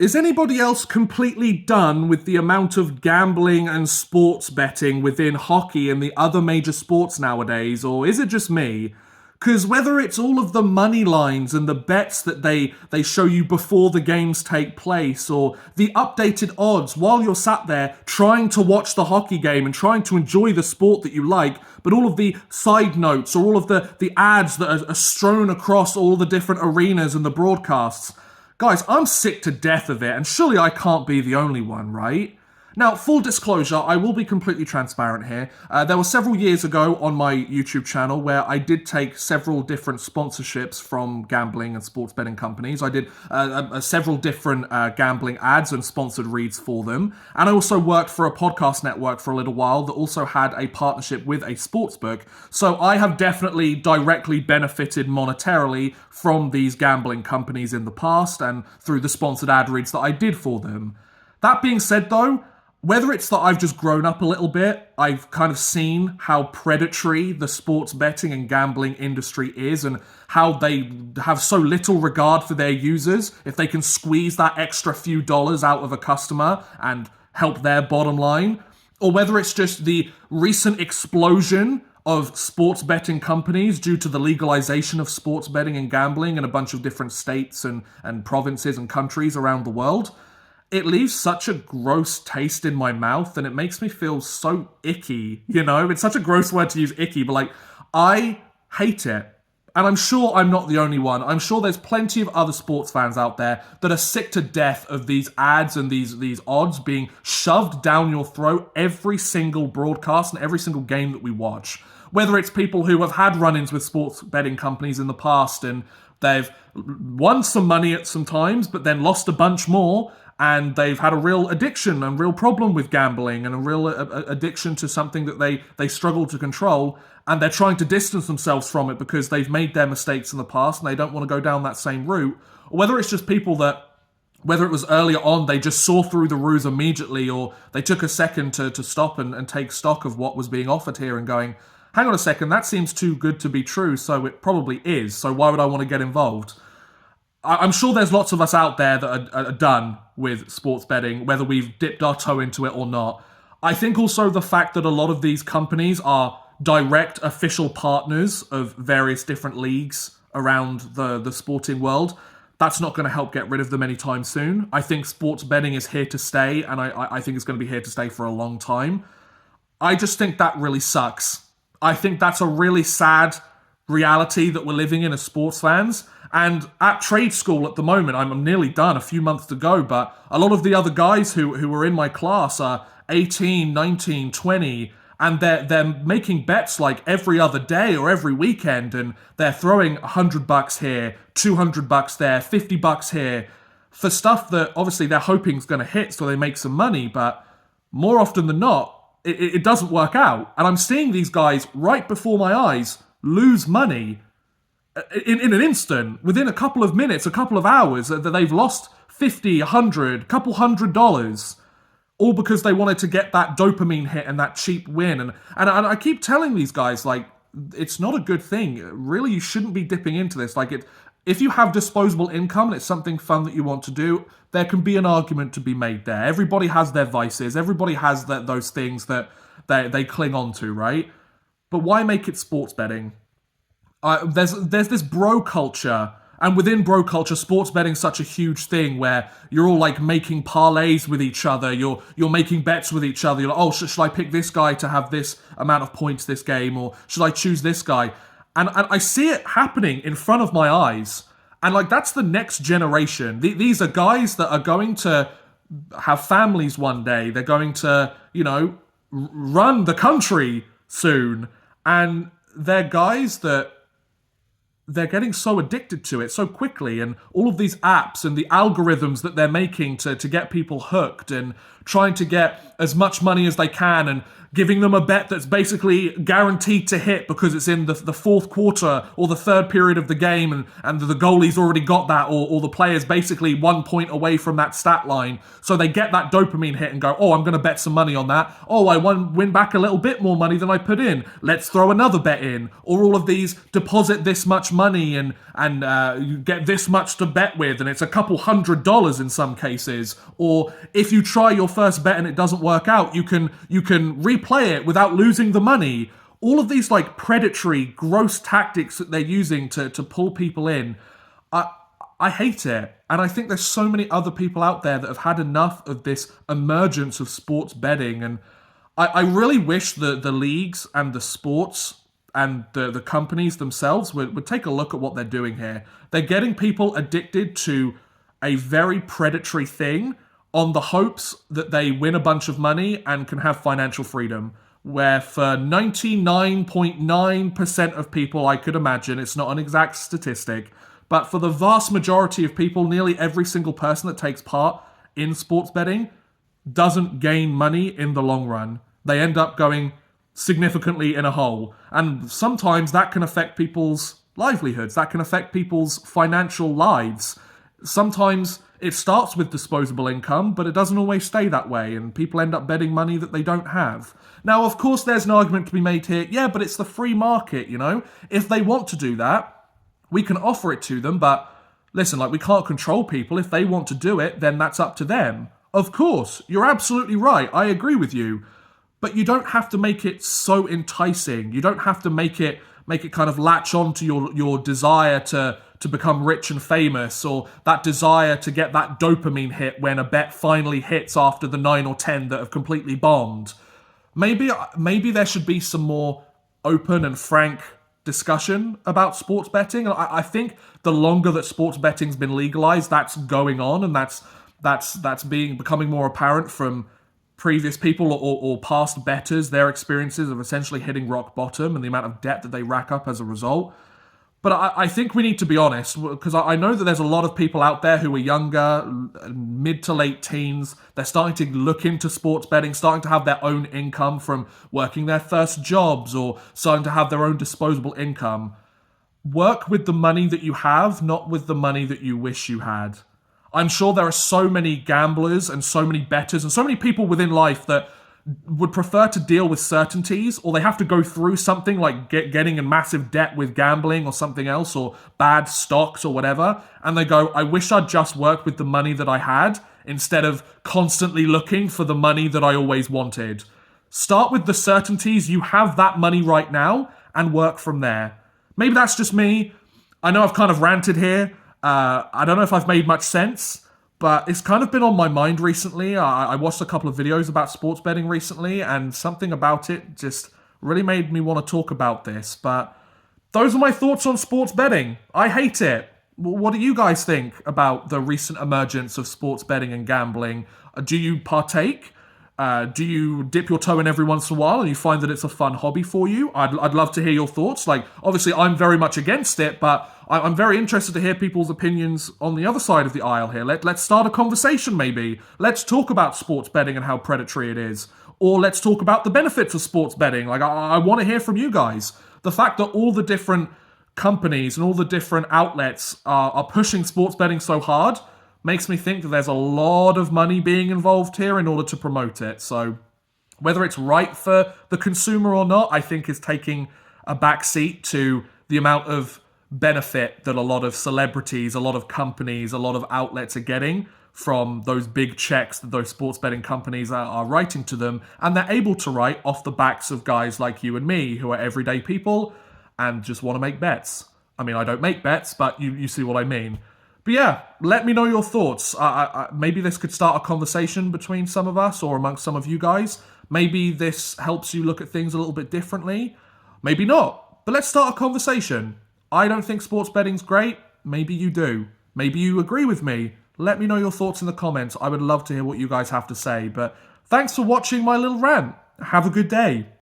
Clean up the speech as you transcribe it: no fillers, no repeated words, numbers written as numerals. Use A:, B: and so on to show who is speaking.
A: Is anybody else completely done with the amount of gambling and sports betting within hockey and the other major sports nowadays, or is it just me? Because whether it's all of the money lines and the bets that they show you before the games take place, or the updated odds while you're sat there trying to watch the hockey game and trying to enjoy the sport that you like, but all of the side notes or all of the ads that are strewn across all the different arenas and the broadcasts. Guys, I'm sick to death of it, and surely I can't be the only one, right? Now, full disclosure, I will be completely transparent here. There were several years ago on my YouTube channel where I did take several different sponsorships from gambling and sports betting companies. I did several different gambling ads and sponsored reads for them. And I also worked for a podcast network for a little while that also had a partnership with a sportsbook. So I have definitely directly benefited monetarily from these gambling companies in the past and through the sponsored ad reads that I did for them. That being said, though, whether it's that I've just grown up a little bit, I've kind of seen how predatory the sports betting and gambling industry is and how they have so little regard for their users. If they can squeeze that extra few dollars out of a customer and help their bottom line, or whether it's just the recent explosion of sports betting companies due to the legalization of sports betting and gambling in a bunch of different states and provinces and countries around the world. It leaves such a gross taste in my mouth and it makes me feel so icky, you know? It's such a gross word to use, icky, but like, I hate it. And I'm sure I'm not the only one. I'm sure there's plenty of other sports fans out there that are sick to death of these ads and these odds being shoved down your throat every single broadcast and every single game that we watch. Whether it's people who have had run-ins with sports betting companies in the past and they've won some money at some times, but then lost a bunch more, and they've had a real addiction and real problem with gambling and a real addiction to something that they struggle to control, and they're trying to distance themselves from it because they've made their mistakes in the past and they don't want to go down that same route. Or whether it's just people that, whether it was earlier on, they just saw through the ruse immediately, or they took a second to stop and take stock of what was being offered here and going, hang on a second, that seems too good to be true, so it probably is, so why would I want to get involved? I'm sure there's lots of us out there that are done with sports betting, whether we've dipped our toe into it or not. I think also the fact that a lot of these companies are direct official partners of various different leagues around the sporting world, that's not going to help get rid of them anytime soon. I think sports betting is here to stay, and I think it's going to be here to stay for a long time. I just think that really sucks. I think that's a really sad reality that we're living in as sports fans. And at trade school at the moment, I'm nearly done, a few months to go, but a lot of the other guys who were in my class are 18, 19, 20, and they're making bets like every other day or every weekend, and they're throwing $100 here, $200 there, $50 here, for stuff that obviously they're hoping is going to hit so they make some money, but more often than not, it doesn't work out. And I'm seeing these guys right before my eyes lose money in an instant, within a couple of minutes, a couple of hours, that they've lost $50, $100, couple $100, all because they wanted to get that dopamine hit and that cheap win. And I keep telling these guys, like, it's not a good thing. Really, you shouldn't be dipping into this. Like, if you have disposable income and it's something fun that you want to do, there can be an argument to be made there. Everybody has their vices. Everybody has those things that they cling on to, right? But why make it sports betting? There's this bro culture, and within bro culture, sports betting is such a huge thing where you're all like making parlays with each other. You're making bets with each other. You're like, oh, should I pick this guy to have this amount of points this game, or should I choose this guy? And I see it happening in front of my eyes, and like that's the next generation. These are guys that are going to have families one day. They're going to, run the country soon, and they're guys that they're getting so addicted to it so quickly, and all of these apps and the algorithms that they're making to get people hooked and trying to get as much money as they can and giving them a bet that's basically guaranteed to hit because it's in the fourth quarter or the third period of the game, and the goalie's already got that, or the player's basically 1 point away from that stat line. So they get that dopamine hit and go, oh, I'm going to bet some money on that. Oh, I win back a little bit more money than I put in. Let's throw another bet in. Or all of these, deposit this much money and you get this much to bet with, and it's a couple $100 in some cases. Or if you try your first bet and it doesn't work out, you can replay it without losing the money. All of these like predatory, gross tactics that they're using to pull people in, I hate it. And I think there's so many other people out there that have had enough of this emergence of sports betting. And I really wish that the leagues and the sports and the companies themselves would take a look at what they're doing here. They're getting people addicted to a very predatory thing on the hopes that they win a bunch of money and can have financial freedom. Where for 99.9% of people, I could imagine, it's not an exact statistic, but for the vast majority of people, nearly every single person that takes part in sports betting doesn't gain money in the long run. They end up going significantly in a hole. And sometimes that can affect people's livelihoods. That can affect people's financial lives. Sometimes it starts with disposable income, but it doesn't always stay that way, and people end up betting money that they don't have. Now, of course, there's an argument to be made here. Yeah, but it's the free market, you know? If they want to do that, we can offer it to them, but listen, like, we can't control people. If they want to do it, then that's up to them. Of course, you're absolutely right. I agree with you. But you don't have to make it so enticing. You don't have to make it kind of latch on to your desire to become rich and famous, or that desire to get that dopamine hit when a bet finally hits after the 9 or 10 that have completely bombed. Maybe there should be some more open and frank discussion about sports betting. I think the longer that sports betting's been legalized, that's going on, and that's becoming more apparent from previous people or past bettors, their experiences of essentially hitting rock bottom and the amount of debt that they rack up as a result. But I think we need to be honest, because I know that there's a lot of people out there who are younger, mid to late teens. They're starting to look into sports betting, starting to have their own income from working their first jobs, or starting to have their own disposable income. Work with the money that you have, not with the money that you wish you had. I'm sure there are so many gamblers and so many bettors and so many people within life that would prefer to deal with certainties, or they have to go through something like getting in massive debt with gambling or something else, or bad stocks or whatever, and they go, I wish I'd just worked with the money that I had instead of constantly looking for the money that I always wanted. Start with the certainties. You have that money right now and work from there. Maybe that's just me. I know I've kind of ranted here. I don't know if I've made much sense, but it's kind of been on my mind recently. I watched a couple of videos about sports betting recently, and something about it just really made me want to talk about this. But those are my thoughts on sports betting. I hate it. What do you guys think about the recent emergence of sports betting and gambling? Do you partake? Do you dip your toe in every once in a while and you find that it's a fun hobby for you? I'd love to hear your thoughts. Like, obviously, I'm very much against it, but I'm very interested to hear people's opinions on the other side of the aisle here. Let's start a conversation, maybe. Let's talk about sports betting and how predatory it is. Or let's talk about the benefits of sports betting. Like, I want to hear from you guys. The fact that all the different companies and all the different outlets are pushing sports betting so hard makes me think that there's a lot of money being involved here in order to promote it. So whether it's right for the consumer or not, I think is taking a backseat to the amount of benefit that a lot of celebrities, a lot of companies, a lot of outlets are getting from those big checks that those sports betting companies are writing to them. And they're able to write off the backs of guys like you and me, who are everyday people and just want to make bets. I mean, I don't make bets, but you see what I mean. But yeah, let me know your thoughts. Maybe this could start a conversation between some of us or amongst some of you guys. Maybe this helps you look at things a little bit differently. Maybe not. But let's start a conversation. I don't think sports betting's great. Maybe you do. Maybe you agree with me. Let me know your thoughts in the comments. I would love to hear what you guys have to say. But thanks for watching my little rant. Have a good day.